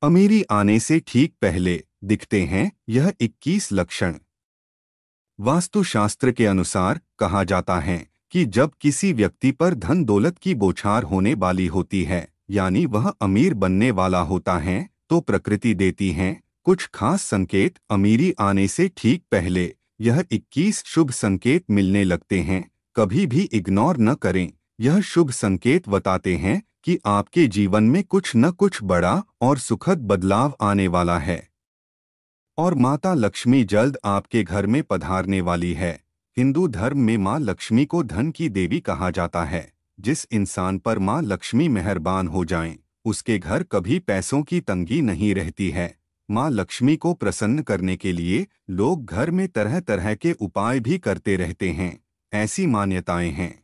अमीरी आने से ठीक पहले दिखते हैं यह 21 लक्षण। वास्तुशास्त्र के अनुसार कहा जाता है कि जब किसी व्यक्ति पर धन दौलत की बौछार होने वाली होती है, यानी वह अमीर बनने वाला होता है, तो प्रकृति देती है कुछ खास संकेत। अमीरी आने से ठीक पहले यह 21 शुभ संकेत मिलने लगते हैं। कभी भी इग्नोर न करें। यह शुभ संकेत बताते हैं कि आपके जीवन में कुछ न कुछ बड़ा और सुखद बदलाव आने वाला है और माता लक्ष्मी जल्द आपके घर में पधारने वाली है। हिंदू धर्म में माँ लक्ष्मी को धन की देवी कहा जाता है। जिस इंसान पर माँ लक्ष्मी मेहरबान हो जाएं, उसके घर कभी पैसों की तंगी नहीं रहती है। माँ लक्ष्मी को प्रसन्न करने के लिए लोग घर में तरह तरह के उपाय भी करते रहते हैं। ऐसी मान्यताएं हैं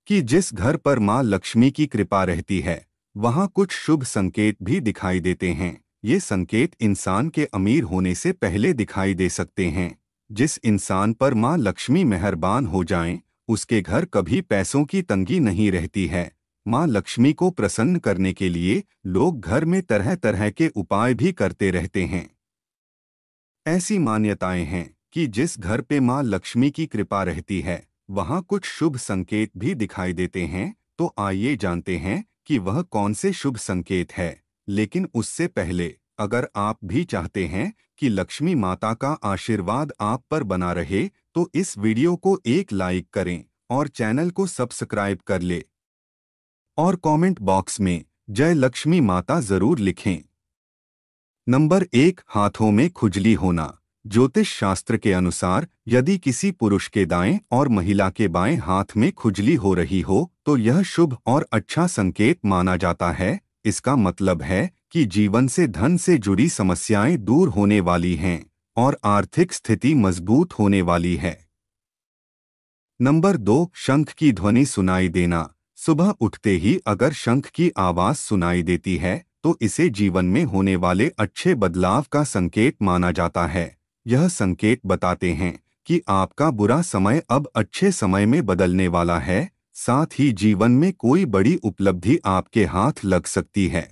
कि जिस घर पर माँ लक्ष्मी की कृपा रहती है, वहाँ कुछ शुभ संकेत भी दिखाई देते हैं। ये संकेत इंसान के अमीर होने से पहले दिखाई दे सकते हैं। जिस इंसान पर माँ लक्ष्मी मेहरबान हो जाएं, उसके घर कभी पैसों की तंगी नहीं रहती है। माँ लक्ष्मी को प्रसन्न करने के लिए लोग घर में तरह तरह के उपाय भी करते रहते हैं। ऐसी मान्यताएं हैं कि जिस घर पे माँ लक्ष्मी की कृपा रहती है, वहाँ कुछ शुभ संकेत भी दिखाई देते हैं। तो आइए जानते हैं कि वह कौन से शुभ संकेत है। लेकिन उससे पहले, अगर आप भी चाहते हैं कि लक्ष्मी माता का आशीर्वाद आप पर बना रहे, तो इस वीडियो को एक लाइक करें और चैनल को सब्सक्राइब कर ले और कमेंट बॉक्स में जय लक्ष्मी माता जरूर लिखें। नंबर 1, हाथों में खुजली होना। ज्योतिष शास्त्र के अनुसार यदि किसी पुरुष के दाएं और महिला के बाएं हाथ में खुजली हो रही हो, तो यह शुभ और अच्छा संकेत माना जाता है। इसका मतलब है कि जीवन से धन से जुड़ी समस्याएं दूर होने वाली हैं और आर्थिक स्थिति मजबूत होने वाली है। नंबर 2, शंख की ध्वनि सुनाई देना। सुबह उठते ही अगर शंख की आवाज सुनाई देती है, तो इसे जीवन में होने वाले अच्छे बदलाव का संकेत माना जाता है। यह संकेत बताते हैं कि आपका बुरा समय अब अच्छे समय में बदलने वाला है। साथ ही जीवन में कोई बड़ी उपलब्धि आपके हाथ लग सकती है।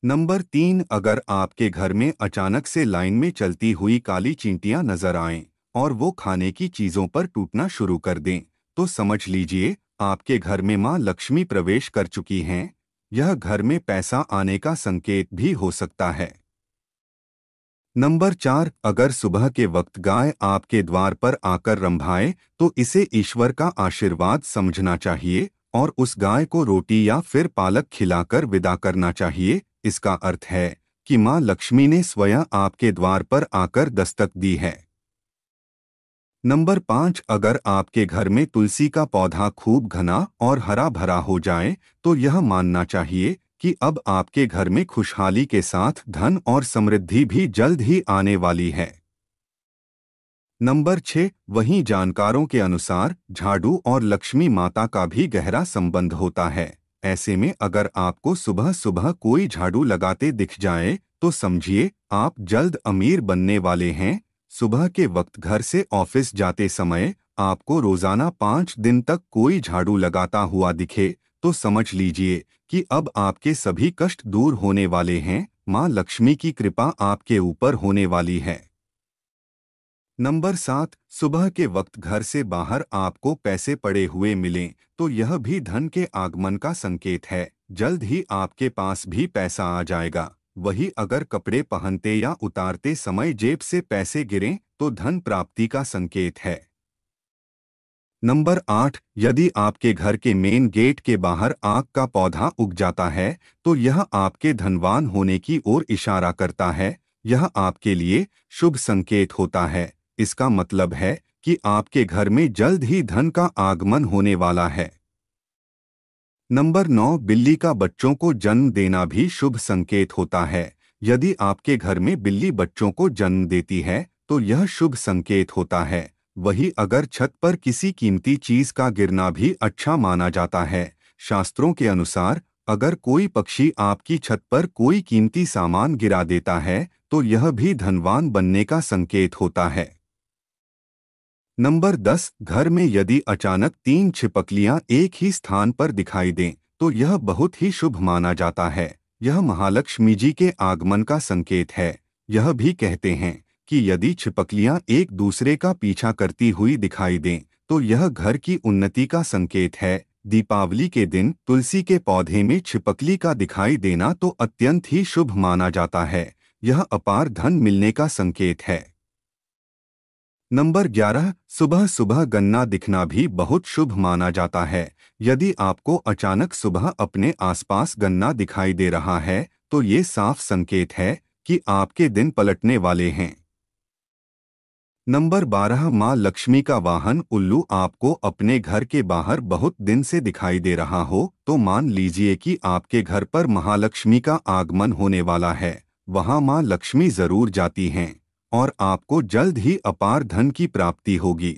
नंबर 3, अगर आपके घर में अचानक से लाइन में चलती हुई काली चींटियां नजर आएं और वो खाने की चीजों पर टूटना शुरू कर दें, तो समझ लीजिए आपके घर में माँ लक्ष्मी प्रवेश कर चुकी हैं। यह घर में पैसा आने का संकेत भी हो सकता है। नंबर 4, अगर सुबह के वक्त गाय आपके द्वार पर आकर रंभाए, तो इसे ईश्वर का आशीर्वाद समझना चाहिए और उस गाय को रोटी या फिर पालक खिलाकर विदा करना चाहिए। इसका अर्थ है कि माँ लक्ष्मी ने स्वयं आपके द्वार पर आकर दस्तक दी है। नंबर 5, अगर आपके घर में तुलसी का पौधा खूब घना और हरा भरा हो जाए, तो यह मानना चाहिए कि अब आपके घर में खुशहाली के साथ धन और समृद्धि भी जल्द ही आने वाली है। नंबर 6, वहीं जानकारों के अनुसार झाड़ू और लक्ष्मी माता का भी गहरा संबंध होता है। ऐसे में अगर आपको सुबह सुबह कोई झाड़ू लगाते दिख जाए, तो समझिए आप जल्द अमीर बनने वाले हैं। सुबह के वक्त घर से ऑफिस जाते समय आपको रोजाना 5 दिन तक कोई झाड़ू लगाता हुआ दिखे, तो समझ लीजिए कि अब आपके सभी कष्ट दूर होने वाले हैं। माँ लक्ष्मी की कृपा आपके ऊपर होने वाली है। नंबर 7, सुबह के वक्त घर से बाहर आपको पैसे पड़े हुए मिलें, तो यह भी धन के आगमन का संकेत है। जल्द ही आपके पास भी पैसा आ जाएगा। वही अगर कपड़े पहनते या उतारते समय जेब से पैसे गिरें, तो धन प्राप्ति का संकेत है। नंबर 8, यदि आपके घर के मेन गेट के बाहर आक का पौधा उग जाता है, तो यह आपके धनवान होने की ओर इशारा करता है। यह आपके लिए शुभ संकेत होता है। इसका मतलब है कि आपके घर में जल्द ही धन का आगमन होने वाला है। नंबर 9, बिल्ली का बच्चों को जन्म देना भी शुभ संकेत होता है। यदि आपके घर में बिल्ली बच्चों को जन्म देती है, तो यह शुभ संकेत होता है। वही अगर छत पर किसी कीमती चीज का गिरना भी अच्छा माना जाता है। शास्त्रों के अनुसार अगर कोई पक्षी आपकी छत पर कोई कीमती सामान गिरा देता है, तो यह भी धनवान बनने का संकेत होता है। नंबर 10, घर में यदि अचानक 3 छिपकलियां एक ही स्थान पर दिखाई दें, तो यह बहुत ही शुभ माना जाता है। यह महालक्ष्मी जी के आगमन का संकेत है। यह भी कहते हैं कि यदि छिपकलियां एक दूसरे का पीछा करती हुई दिखाई दें तो यह घर की उन्नति का संकेत है। दीपावली के दिन तुलसी के पौधे में छिपकली का दिखाई देना तो अत्यंत ही शुभ माना जाता है। यह अपार धन मिलने का संकेत है। नंबर 11, सुबह सुबह गन्ना दिखना भी बहुत शुभ माना जाता है। यदि आपको अचानक सुबह अपने आसपास गन्ना दिखाई दे रहा है तो ये साफ संकेत है कि आपके दिन पलटने वाले हैं। नंबर 12, माँ लक्ष्मी का वाहन उल्लू आपको अपने घर के बाहर बहुत दिन से दिखाई दे रहा हो तो मान लीजिए कि आपके घर पर महालक्ष्मी का आगमन होने वाला है। वहाँ माँ लक्ष्मी जरूर जाती हैं और आपको जल्द ही अपार धन की प्राप्ति होगी।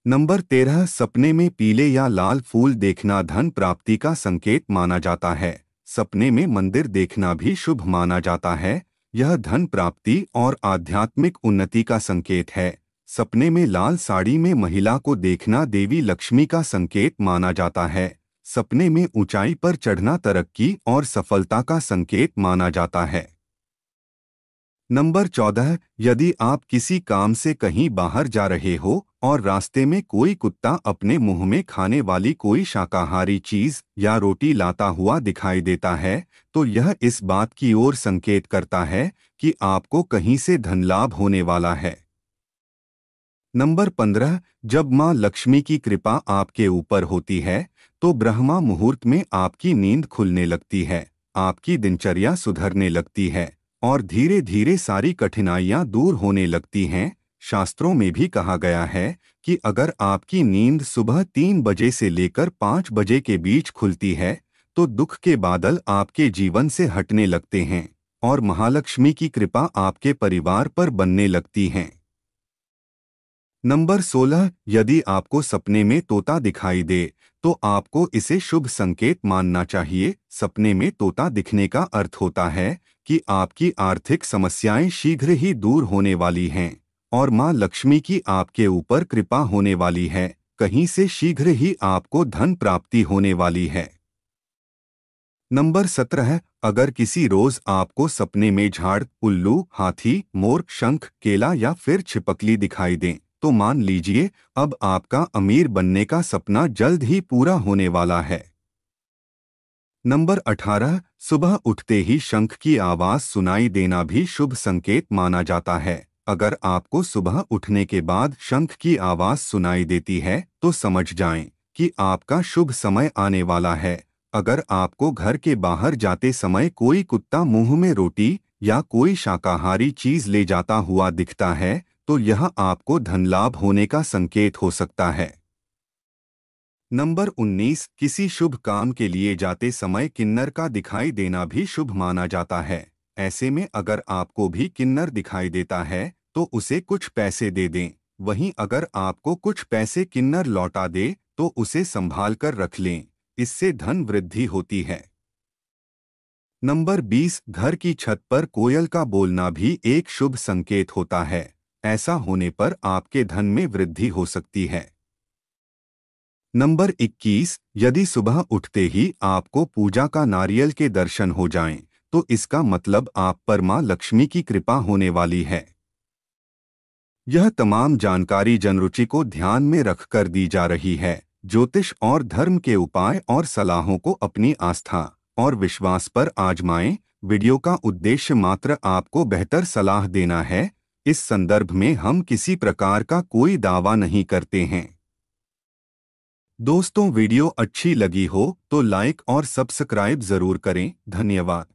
नंबर 13, सपने में पीले या लाल फूल देखना धन प्राप्ति का संकेत माना जाता है। सपने में मंदिर देखना भी शुभ माना जाता है। यह धन प्राप्ति और आध्यात्मिक उन्नति का संकेत है। सपने में लाल साड़ी में महिला को देखना देवी लक्ष्मी का संकेत माना जाता है। सपने में ऊंचाई पर चढ़ना तरक्की और सफलता का संकेत माना जाता है। नंबर 14, यदि आप किसी काम से कहीं बाहर जा रहे हो और रास्ते में कोई कुत्ता अपने मुंह में खाने वाली कोई शाकाहारी चीज या रोटी लाता हुआ दिखाई देता है तो यह इस बात की ओर संकेत करता है कि आपको कहीं से धन लाभ होने वाला है। नंबर 15, जब माँ लक्ष्मी की कृपा आपके ऊपर होती है तो ब्रह्मा मुहूर्त में आपकी नींद खुलने लगती है, आपकी दिनचर्या सुधरने लगती है और धीरे धीरे सारी कठिनाइयां दूर होने लगती हैं। शास्त्रों में भी कहा गया है कि अगर आपकी नींद सुबह 3 बजे से लेकर 5 बजे के बीच खुलती है तो दुख के बादल आपके जीवन से हटने लगते हैं और महालक्ष्मी की कृपा आपके परिवार पर बनने लगती हैं। नंबर 16, यदि आपको सपने में तोता दिखाई दे तो आपको इसे शुभ संकेत मानना चाहिए। सपने में तोता दिखने का अर्थ होता है कि आपकी आर्थिक समस्याएं शीघ्र ही दूर होने वाली हैं और मां लक्ष्मी की आपके ऊपर कृपा होने वाली है। कहीं से शीघ्र ही आपको धन प्राप्ति होने वाली है। नंबर 17, अगर किसी रोज आपको सपने में झाड़, उल्लू, हाथी, मोर, शंख, केला या फिर छिपकली दिखाई दें तो मान लीजिए अब आपका अमीर बनने का सपना जल्द ही पूरा होने वाला है। नंबर 18, सुबह उठते ही शंख की आवाज सुनाई देना भी शुभ संकेत माना जाता है। अगर आपको सुबह उठने के बाद शंख की आवाज सुनाई देती है तो समझ जाएं कि आपका शुभ समय आने वाला है। अगर आपको घर के बाहर जाते समय कोई कुत्ता मुंह में रोटी या कोई शाकाहारी चीज ले जाता हुआ दिखता है तो यह आपको धन लाभ होने का संकेत हो सकता है। नंबर 19, किसी शुभ काम के लिए जाते समय किन्नर का दिखाई देना भी शुभ माना जाता है। ऐसे में अगर आपको भी किन्नर दिखाई देता है तो उसे कुछ पैसे दे दें। वहीं अगर आपको कुछ पैसे किन्नर लौटा दे तो उसे संभाल कर रख लें, इससे धन वृद्धि होती है। नंबर 20, घर की छत पर कोयल का बोलना भी एक शुभ संकेत होता है। ऐसा होने पर आपके धन में वृद्धि हो सकती है। नंबर 21, यदि सुबह उठते ही आपको पूजा का नारियल के दर्शन हो जाएं, तो इसका मतलब आप पर मां लक्ष्मी की कृपा होने वाली है। यह तमाम जानकारी जनरुचि को ध्यान में रखकर दी जा रही है। ज्योतिष और धर्म के उपाय और सलाहों को अपनी आस्था और विश्वास पर आजमाएं। वीडियो का उद्देश्य मात्र आपको बेहतर सलाह देना है। इस संदर्भ में हम किसी प्रकार का कोई दावा नहीं करते हैं। दोस्तों, वीडियो अच्छी लगी हो तो लाइक और सब्सक्राइब जरूर करें। धन्यवाद।